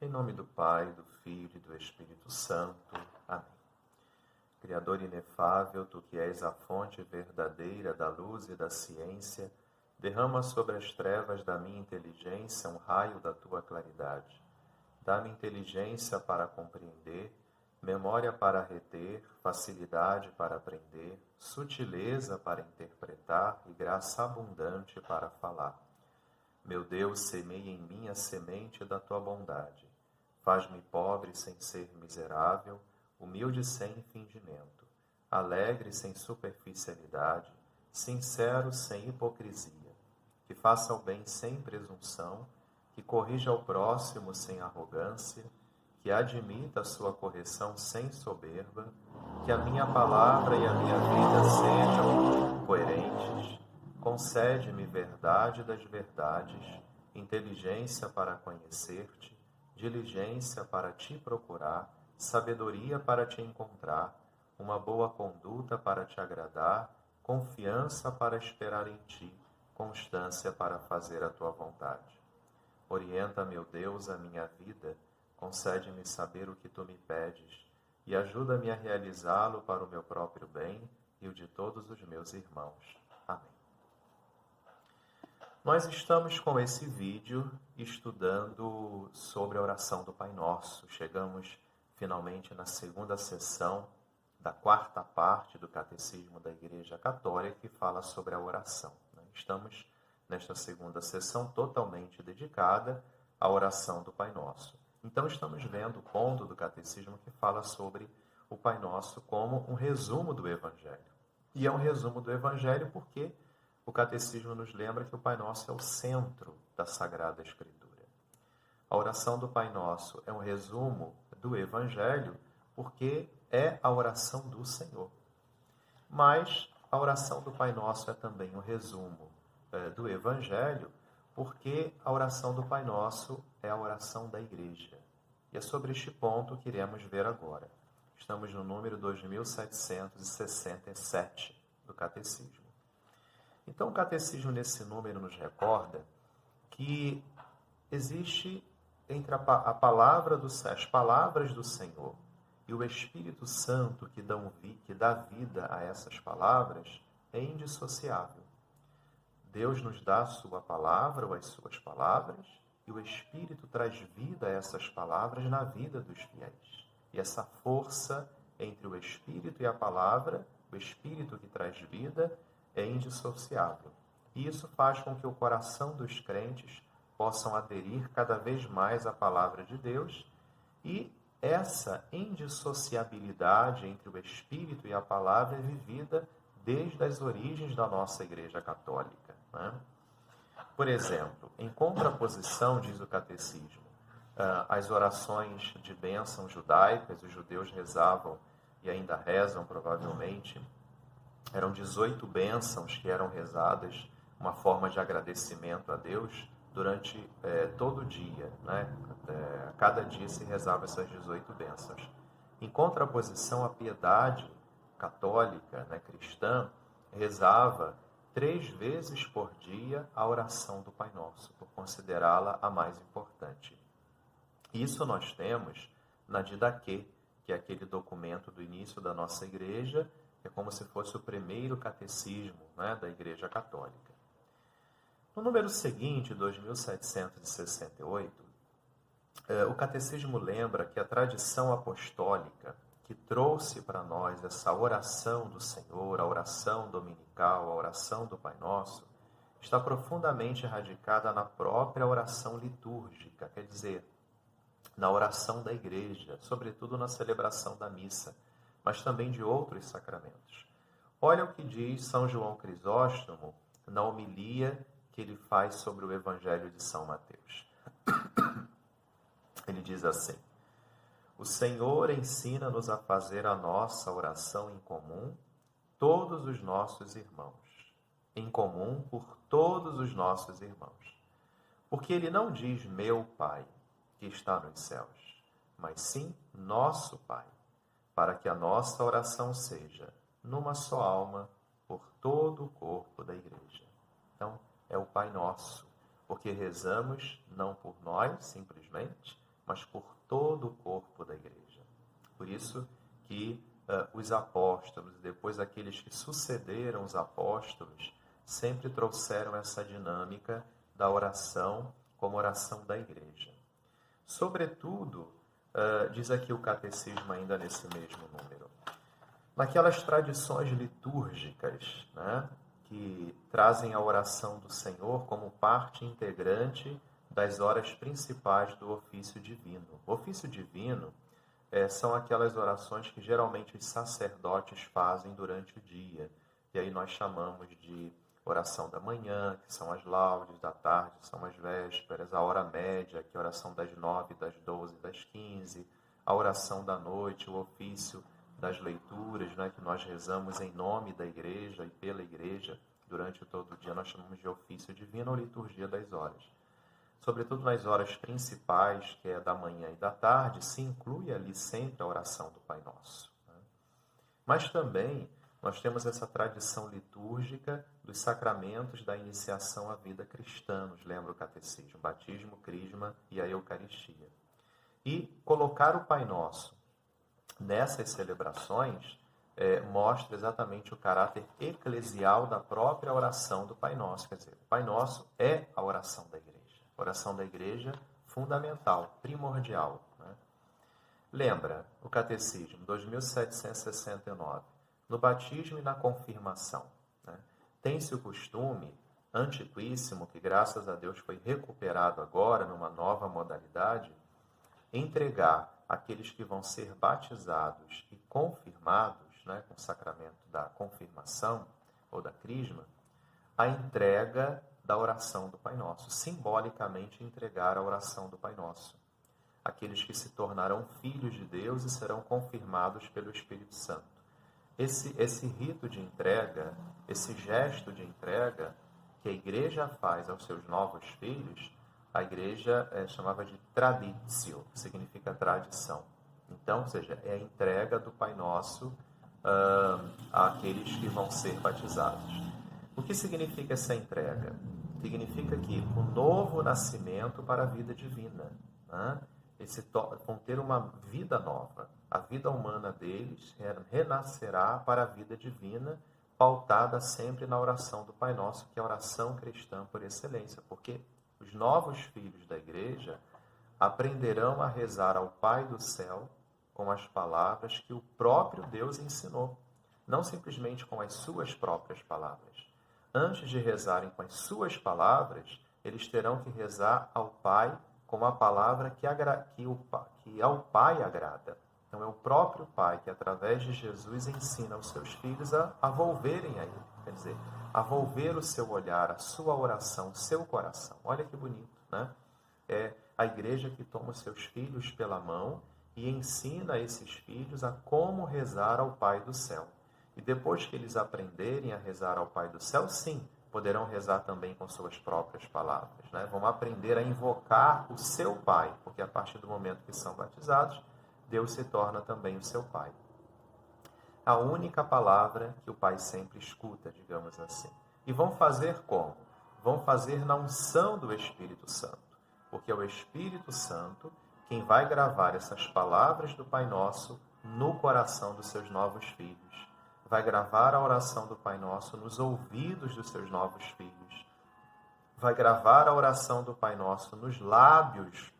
Em nome do Pai, do Filho e do Espírito Santo. Amém. Criador inefável, Tu que és a fonte verdadeira da luz e da ciência, derrama sobre as trevas da minha inteligência um raio da Tua claridade. Dá-me inteligência para compreender, memória para reter, facilidade para aprender, sutileza para interpretar e graça abundante para falar. Meu Deus, semeia em mim a semente da Tua bondade. Faz-me pobre sem ser miserável, humilde sem fingimento, alegre sem superficialidade, sincero sem hipocrisia, que faça o bem sem presunção, que corrija o próximo sem arrogância, que admita a sua correção sem soberba, que a minha palavra e a minha vida sejam coerentes. Concede-me verdade das verdades, inteligência para conhecer-te, diligência para te procurar, sabedoria para te encontrar, uma boa conduta para te agradar, confiança para esperar em ti, constância para fazer a tua vontade. Orienta, meu Deus, a minha vida, concede-me saber o que tu me pedes e ajuda-me a realizá-lo para o meu próprio bem e o de todos os meus irmãos. Amém. Nós estamos com esse vídeo estudando sobre a oração do Pai Nosso. Chegamos finalmente na segunda sessão da quarta parte do Catecismo da Igreja Católica, que fala sobre a oração. Estamos nesta segunda sessão totalmente dedicada à oração do Pai Nosso. Então estamos vendo o ponto do Catecismo que fala sobre o Pai Nosso como um resumo do Evangelho. E é um resumo do Evangelho porque o Catecismo nos lembra que o Pai Nosso é o centro da Sagrada Escritura. A oração do Pai Nosso é um resumo do Evangelho porque é a oração do Senhor. Mas a oração do Pai Nosso é também um resumo do Evangelho porque a oração do Pai Nosso é a oração da Igreja. E é sobre este ponto que iremos ver agora. Estamos no número 2767 do Catecismo. Então, o Catecismo, nesse número, nos recorda que existe entre as palavras do Senhor e o Espírito Santo que dá vida a essas palavras é indissociável. Deus nos dá a sua palavra ou as suas palavras e o Espírito traz vida a essas palavras na vida dos fiéis. E essa força entre o Espírito e a palavra, o Espírito que traz vida, é indissociável. E isso faz com que o coração dos crentes possam aderir cada vez mais à palavra de Deus e essa indissociabilidade entre o Espírito e a palavra é vivida desde as origens da nossa Igreja Católica. Né? Por exemplo, em contraposição, diz o Catecismo, as orações de bênção judaicas, os judeus rezavam e ainda rezam provavelmente, eram 18 bênçãos que eram rezadas, uma forma de agradecimento a Deus durante todo o dia. Né? Cada dia se rezava essas 18 bênçãos. Em contraposição, a piedade católica, né, cristã, rezava 3 vezes por dia a oração do Pai Nosso, por considerá-la a mais importante. Isso nós temos na Didaquê, que é aquele documento do início da nossa igreja, é como se fosse o primeiro catecismo, né, da Igreja Católica. No número seguinte, 2768, o catecismo lembra que a tradição apostólica que trouxe para nós essa oração do Senhor, a oração dominical, a oração do Pai Nosso, está profundamente radicada na própria oração litúrgica, quer dizer, na oração da Igreja, sobretudo na celebração da missa, mas também de outros sacramentos. Olha o que diz São João Crisóstomo na homilia que ele faz sobre o Evangelho de São Mateus. Ele diz assim: o Senhor ensina-nos a fazer a nossa oração em comum, todos os nossos irmãos. Em comum por todos os nossos irmãos. Porque ele não diz meu Pai, que está nos céus, mas sim nosso Pai, para que a nossa oração seja numa só alma por todo o corpo da Igreja. Então, é o Pai Nosso, porque rezamos não por nós, simplesmente, mas por todo o corpo da igreja. Por isso que os apóstolos, e depois aqueles que sucederam os apóstolos, sempre trouxeram essa dinâmica da oração como oração da igreja. Sobretudo, diz aqui o catecismo ainda nesse mesmo número, naquelas tradições litúrgicas, né, que trazem a oração do Senhor como parte integrante das horas principais do ofício divino. O ofício divino são aquelas orações que geralmente os sacerdotes fazem durante o dia. E aí nós chamamos de oração da manhã, que são as laudes, da tarde são as vésperas, a hora média, que é a oração das 9, das 12, das 15, a oração da noite, o ofício das leituras, né, que nós rezamos em nome da igreja e pela igreja durante todo o dia, nós chamamos de ofício divino ou liturgia das horas. Sobretudo nas horas principais, que é da manhã e da tarde, se inclui ali sempre a oração do Pai Nosso, né? Mas também nós temos essa tradição litúrgica dos sacramentos da iniciação à vida cristã, nos lembra o catecismo, batismo, crisma e a Eucaristia. E colocar o Pai Nosso nessas celebrações mostra exatamente o caráter eclesial da própria oração do Pai Nosso. Quer dizer, o Pai Nosso é a oração da igreja. A oração da igreja fundamental, primordial, né? Lembra o catecismo, 2769, no batismo e na confirmação, né? Tem-se o costume antiquíssimo, que graças a Deus foi recuperado agora numa nova modalidade, entregar aqueles que vão ser batizados e confirmados, né, com o sacramento da confirmação ou da crisma, a entrega da oração do Pai Nosso, simbolicamente entregar a oração do Pai Nosso. Aqueles que se tornarão filhos de Deus e serão confirmados pelo Espírito Santo. Esse rito de entrega, esse gesto de entrega que a igreja faz aos seus novos filhos, a igreja chamava de traditio, que significa tradição. Então, ou seja, é a entrega do Pai Nosso àqueles que vão ser batizados. O que significa essa entrega? Significa que o novo nascimento para a vida divina, né? Vão ter uma vida nova. A vida humana deles renascerá para a vida divina, pautada sempre na oração do Pai Nosso, que é a oração cristã por excelência, porque os novos filhos da igreja aprenderão a rezar ao Pai do céu com as palavras que o próprio Deus ensinou, não simplesmente com as suas próprias palavras. Antes de rezarem com as suas palavras, eles terão que rezar ao Pai com a palavra que ao Pai agrada. Então é o próprio Pai que, através de Jesus, ensina os seus filhos a volverem a Ele. Quer dizer, a volver o seu olhar, a sua oração, o seu coração. Olha que bonito, né? É a igreja que toma os seus filhos pela mão e ensina esses filhos a como rezar ao Pai do céu. E depois que eles aprenderem a rezar ao Pai do céu, sim, poderão rezar também com suas próprias palavras, né? Vão aprender a invocar o seu Pai, porque a partir do momento que são batizados, Deus se torna também o seu Pai. A única palavra que o Pai sempre escuta, digamos assim. E vão fazer como? Vão fazer na unção do Espírito Santo, porque é o Espírito Santo quem vai gravar essas palavras do Pai Nosso no coração dos seus novos filhos. Vai gravar a oração do Pai Nosso nos ouvidos dos seus novos filhos. Vai gravar a oração do Pai Nosso nos lábios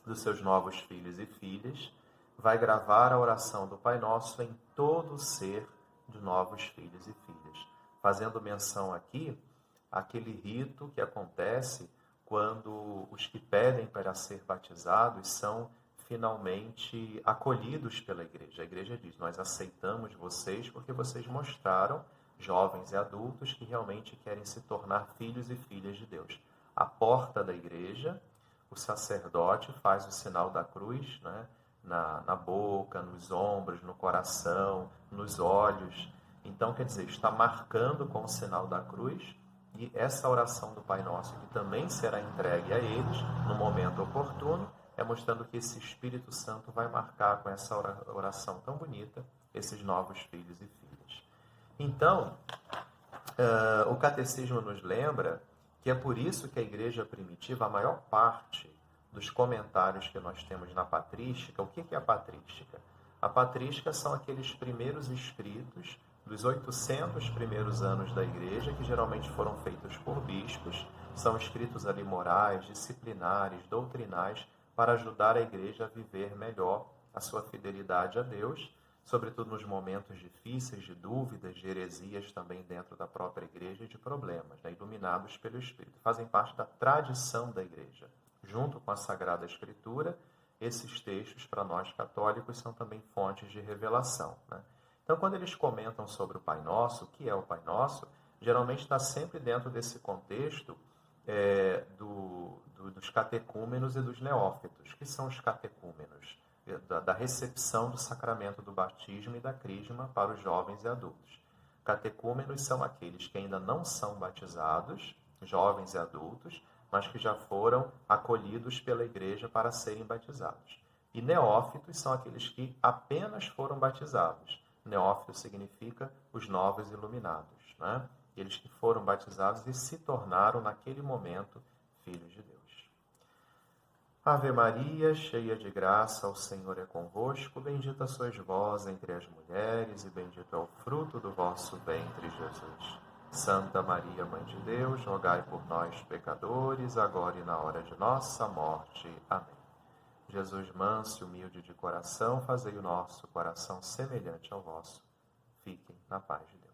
dos seus novos filhos e filhas. Vai gravar a oração do Pai Nosso em todo o ser de novos filhos e filhas. Fazendo menção aqui àquele rito que acontece quando os que pedem para ser batizados são finalmente acolhidos pela igreja. A igreja diz, nós aceitamos vocês porque vocês mostraram, jovens e adultos, que realmente querem se tornar filhos e filhas de Deus. À porta da igreja, o sacerdote faz o sinal da cruz, né? Na boca, nos ombros, no coração, nos olhos. Então, quer dizer, está marcando com o sinal da cruz, e essa oração do Pai Nosso, que também será entregue a eles no momento oportuno, é mostrando que esse Espírito Santo vai marcar com essa oração tão bonita esses novos filhos e filhas. Então, o catecismo nos lembra que é por isso que a igreja primitiva, a maior parte dos comentários que nós temos na patrística. O que é a patrística? A patrística são aqueles primeiros escritos dos 800 primeiros anos da Igreja, que geralmente foram feitos por bispos, são escritos ali morais, disciplinares, doutrinais, para ajudar a Igreja a viver melhor a sua fidelidade a Deus, sobretudo nos momentos difíceis, de dúvidas, de heresias também dentro da própria Igreja e de problemas, né, iluminados pelo Espírito. Fazem parte da tradição da Igreja. Junto com a Sagrada Escritura, esses textos, para nós católicos, são também fontes de revelação, né? Então, quando eles comentam sobre o Pai Nosso, o que é o Pai Nosso, geralmente está sempre dentro desse contexto dos catecúmenos e dos neófitos. Que são os catecúmenos? Da recepção do sacramento do batismo e da crisma para os jovens e adultos. Catecúmenos são aqueles que ainda não são batizados, jovens e adultos, mas que já foram acolhidos pela Igreja para serem batizados. E neófitos são aqueles que apenas foram batizados. Neófito significa os novos iluminados, né? Eles que foram batizados e se tornaram, naquele momento, filhos de Deus. Ave Maria, cheia de graça, o Senhor é convosco. Bendita sois vós entre as mulheres, e bendito é o fruto do vosso ventre, Jesus. Santa Maria, Mãe de Deus, rogai por nós, pecadores, agora e na hora de nossa morte. Amém. Jesus manso e humilde de coração, fazei o nosso coração semelhante ao vosso. Fiquem na paz de Deus.